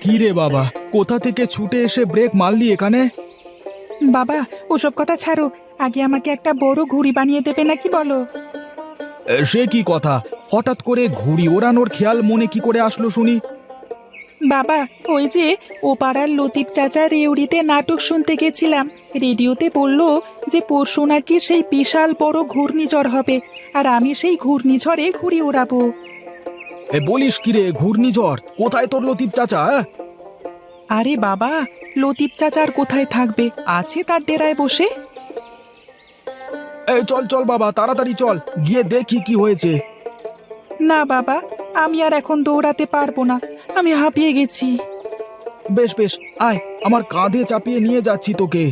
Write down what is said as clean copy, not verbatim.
কি রে বাবা, কোথা থেকে ছুটে এসে ব্রেক মারলি এখানে? বাবা, ওসব কথা ছাড়ো। আগে আমাকে একটা বড় ঘুড়ি বানিয়ে দেবে নাকি বলো? সে কি কথা? হঠাৎ করে ঘুড়ি ওড়ানোর খেয়াল মনে কি করে আসলো শুনি? বাবা, ওই যে ও পাড়ার লতিফ চাচা রেউড়িতে নাটক শুনতে গেছিলাম। রেডিওতে বললো যে পরশু নাকি সেই বিশাল বড় ঘূর্ণিঝড় হবে, আর আমি সেই ঘূর্ণিঝড়ে ঘুড়ি ওড়াবো। বলিস কি রে, ঘূর্ণিঝড়? কোথায় তোর লতিফ চাচা? আরে বাবা, লতিফ চাচা আর কোথায় থাকবে, আছে তার ডেরায় বসে। চল চল বাবা, তাড়াতাড়ি চল, গিয়ে দেখি কি হয়েছে। না বাবা, আমি আর এখন দৌড়াতে পারবো না, আমি হাঁপিয়ে গেছি। বেশ বেশ, আয়, আমার কাঁধে চাপিয়ে নিয়ে যাচ্ছি তোকে।